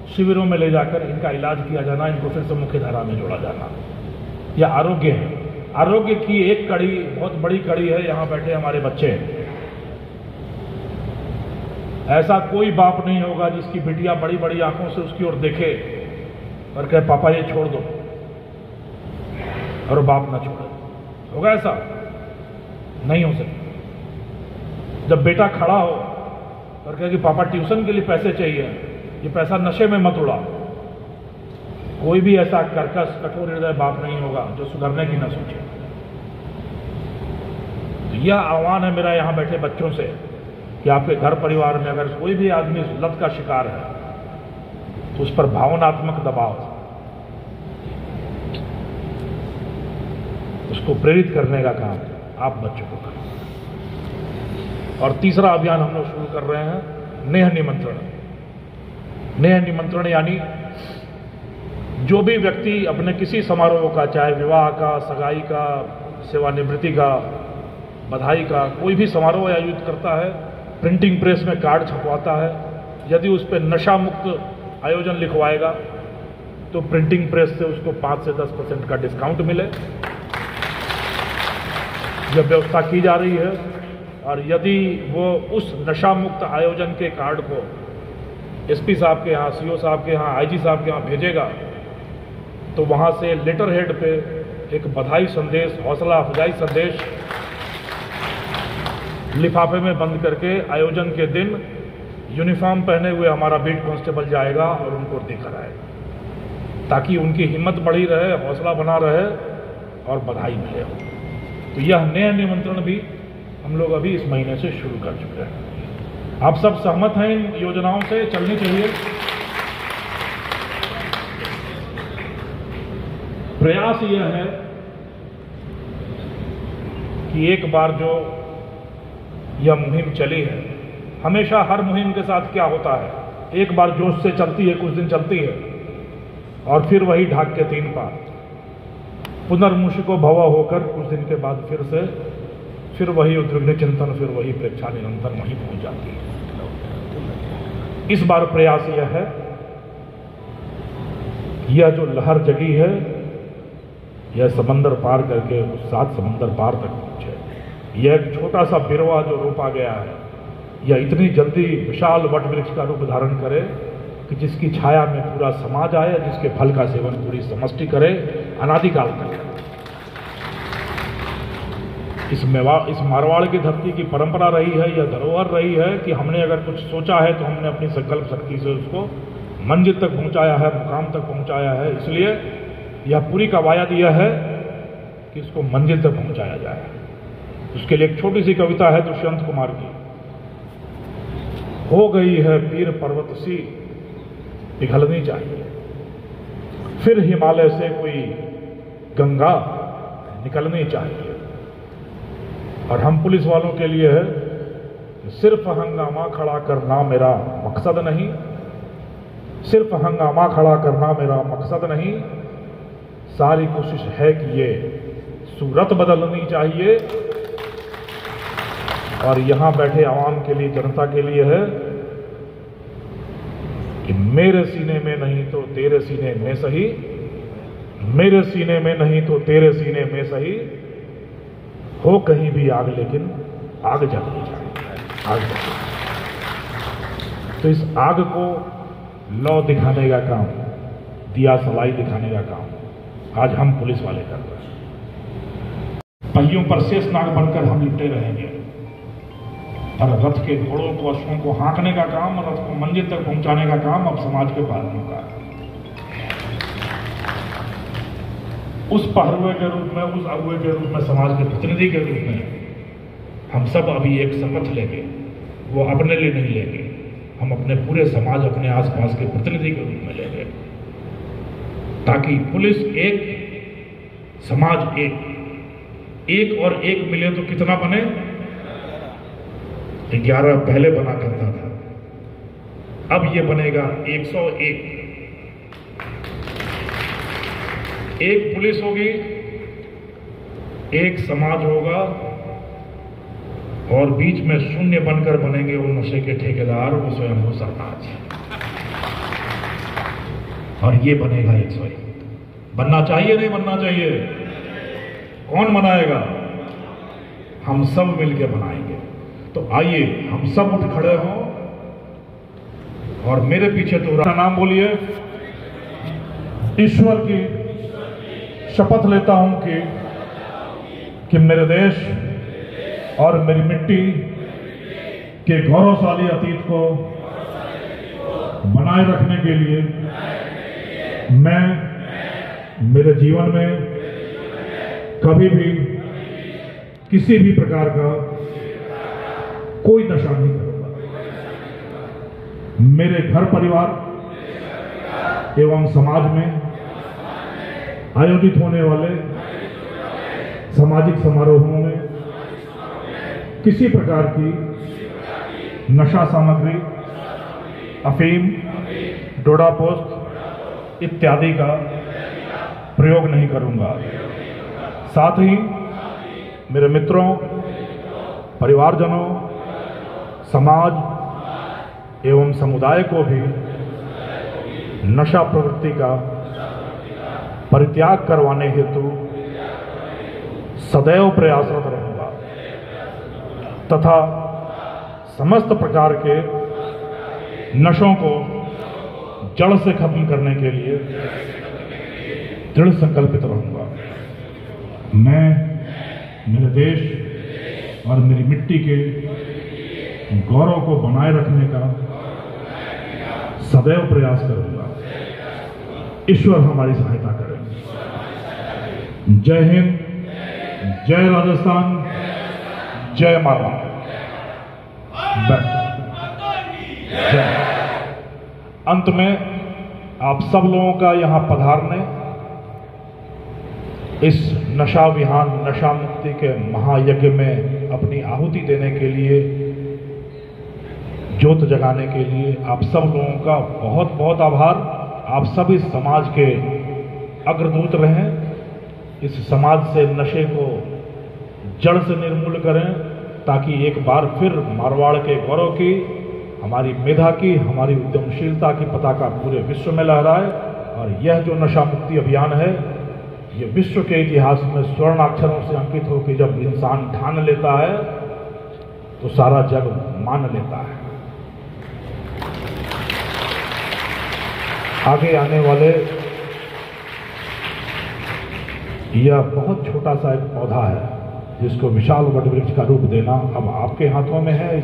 शिविरों में ले जाकर इनका इलाज किया जाना, इनको फिर से मुख्य धारा में जोड़ा जाना। यह आरोग्य है। आरोग्य की एक कड़ी, बहुत बड़ी कड़ी है, यहाँ बैठे हमारे बच्चे। ऐसा कोई बाप नहीं होगा जिसकी बिटिया बड़ी बड़ी आंखों से उसकी ओर देखे और कहे पापा ये छोड़ दो, और बाप ना छोड़े। होगा ऐसा? नहीं हो सकता। जब बेटा खड़ा हो और कहे कि पापा ट्यूशन के लिए पैसे चाहिए, ये पैसा नशे में मत उड़ा, कोई भी ऐसा कर्कश, कठोर हृदय बाप नहीं होगा जो सुधरने की न सोचे। यह आह्वान है मेरा यहाँ बैठे बच्चों से कि आपके घर परिवार में अगर कोई भी आदमी लत का शिकार है तो उस पर भावनात्मक दबाव, उसको प्रेरित करने का काम आप बच्चों को करें। और तीसरा अभियान हम लोग शुरू कर रहे हैं, नेह निमंत्रण। नेह निमंत्रण यानी जो भी व्यक्ति अपने किसी समारोह का, चाहे विवाह का, सगाई का, सेवानिवृत्ति का, बधाई का, कोई भी समारोह आयोजित करता है, प्रिंटिंग प्रेस में कार्ड छपवाता है, यदि उस पर नशा मुक्त आयोजन लिखवाएगा तो प्रिंटिंग प्रेस से उसको 5 से 10% का डिस्काउंट मिले। यह व्यवस्था की जा रही है। और यदि वो उस नशा मुक्त आयोजन के कार्ड को एसपी साहब के यहाँ, सीओ साहब के यहाँ, आईजी साहब के यहाँ भेजेगा तो वहाँ से लेटर हेड पे एक बधाई संदेश, हौसला अफजाई संदेश लिफाफे में बंद करके आयोजन के दिन यूनिफॉर्म पहने हुए हमारा बीट कांस्टेबल जाएगा और उनको देकर आएगा, ताकि उनकी हिम्मत बढ़ी रहे, हौसला बना रहे और बधाई मिले। तो यह नया निमंत्रण भी हम लोग अभी इस महीने से शुरू कर चुके हैं। आप सब सहमत हैं इन योजनाओं से चलनी चाहिए? प्रयास यह है कि एक बार जो यह मुहिम चली है, हमेशा हर मुहिम के साथ क्या होता है, एक बार जोश से चलती है, कुछ दिन चलती है और फिर वही ढाक के 3 पार, पुनर्मुषिको भव होकर कुछ दिन के बाद फिर वही उद्विग्न चिंतन, फिर वही प्रेक्षा निरंतर वहीं पहुंच जाती है। इस बार प्रयास यह है, यह जो लहर जगी है यह समंदर पार करके उस 7 समंदर पार तक पहुंचे। यह एक छोटा सा बिरवा जो रोपा गया है, यह इतनी जल्दी विशाल वटवृक्ष का रूप धारण करे कि जिसकी छाया में पूरा समाज आए, जिसके फल का सेवन पूरी समष्टि करे, अनादिकाल तक। इस मारवाड़ की धरती की परंपरा रही है, यह धरोहर रही है कि हमने अगर कुछ सोचा है तो हमने अपनी संकल्प शक्ति से उसको मंजिल तक पहुंचाया है, मुकाम तक पहुंचाया है। इसलिए यह पूरी कवायद यह है कि इसको मंजिल तक पहुंचाया जाए। उसके लिए एक छोटी सी कविता है दुष्यंत कुमार की। हो गई है पीर पर्वत सी पिघलनी चाहिए, फिर हिमालय से कोई गंगा निकलनी चाहिए। और हम पुलिस वालों के लिए है कि सिर्फ हंगामा खड़ा करना मेरा मकसद नहीं, सिर्फ हंगामा खड़ा करना मेरा मकसद नहीं, सारी कोशिश है कि ये सूरत बदलनी चाहिए। और यहां बैठे आवाम के लिए, जनता के लिए है कि मेरे सीने में नहीं तो तेरे सीने में सही, मेरे सीने में नहीं तो तेरे सीने में सही, हो कहीं भी आग लेकिन आग जलनी चाहिए, आग जलनी। तो इस आग को लौ दिखाने का काम, दिया सलाई दिखाने का काम आज हम पुलिस वाले कर रहे हैं। पहियों पर शेषनाग बनकर हम लिपटे रहेंगे, और रथ के घोड़ों को, अश्वों को हाँकने का काम, रथ को मंजिल तक पहुंचाने का काम अब समाज के बालकों का है। उस पहरुए के रूप में, उस अगुए के रूप में, समाज के प्रतिनिधि के रूप में हम सब अभी एक शपथ लेंगे। वो अपने लिए नहीं लेंगे, हम अपने पूरे समाज, अपने आसपास के प्रतिनिधि के रूप में लेंगे, ताकि पुलिस एक, समाज एक, एक और एक मिले तो कितना बने? 11 पहले बना करता था, अब ये बनेगा 101। एक पुलिस होगी, एक समाज होगा, और बीच में शून्य बनकर बनेंगे वो नशे के ठेकेदार, वो स्वयं हो सरताज। और ये बनेगा 101। बनना चाहिए, नहीं बनना चाहिए? कौन बनाएगा? हम सब मिलकर बनाएंगे। तो आइए हम सब उठ खड़े हों और मेरे पीछे तो नाम बोलिए। ईश्वर की शपथ लेता हूं कि मेरे देश और मेरी मिट्टी के गौरवशाली अतीत को बनाए रखने के लिए मैं मेरे जीवन में कभी भी किसी भी प्रकार का कोई नशा नहीं करूंगा। मेरे घर परिवार एवं समाज में आयोजित होने वाले सामाजिक समारोहों में किसी प्रकार की नशा सामग्री, अफीम, डोडा पोस्त इत्यादि का प्रयोग नहीं करूंगा। साथ ही मेरे मित्रों, परिवारजनों, समाज एवं समुदाय को भी नशा प्रवृत्ति का परित्याग करवाने हेतु सदैव प्रयासरत रहूंगा तथा समस्त प्रकार के नशों को जड़ से खत्म करने के लिए दृढ़ संकल्पित रहूंगा। मैं मेरे देश और मेरी मिट्टी के गौरव को बनाए रखने का सदैव प्रयास करूंगा। ईश्वर हमारी सहायता करें। जय हिंद, जय राजस्थान, जय मारवाड़। जय। अंत में आप सब लोगों का यहां पधारने, इस नशा विहान, नशा मुक्ति के महायज्ञ में अपनी आहुति देने के लिए, ज्योत जगाने के लिए आप सब लोगों का बहुत बहुत आभार। आप सभी समाज के अग्रदूत रहें। इस समाज से नशे को जड़ से निर्मूल करें ताकि एक बार फिर मारवाड़ के गौरव की, हमारी मेधा की, हमारी उद्यमशीलता की पताका पूरे विश्व में लहराए। और यह जो नशा मुक्ति अभियान है, ये विश्व के इतिहास में स्वर्ण अक्षरों से अंकित हो कि जब इंसान ठान लेता है तो सारा जग मान लेता है। आगे आने वाले यह बहुत छोटा सा एक पौधा है जिसको विशाल वटवृक्ष का रूप देना अब आपके हाथों में है।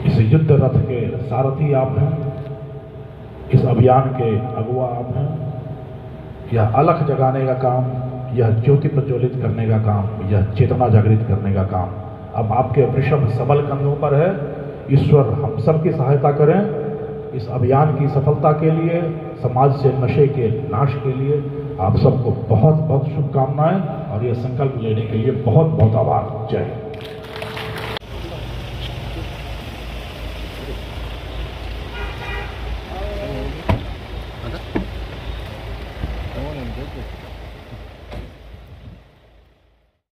इस युद्ध रथ के सारथी आप हैं, इस अभियान के अगुवा आप हैं। यह अलख जगाने का काम, यह ज्योति प्रज्वलित करने का काम, यह चेतना जागृत करने का काम अब आपके वृषभ सबल कंधों पर है। ईश्वर हम सबकी सहायता करें इस अभियान की सफलता के लिए, समाज से नशे के नाश के लिए। आप सबको बहुत बहुत शुभकामनाएं और यह संकल्प लेने के लिए बहुत बहुत आभार। जय हिंद।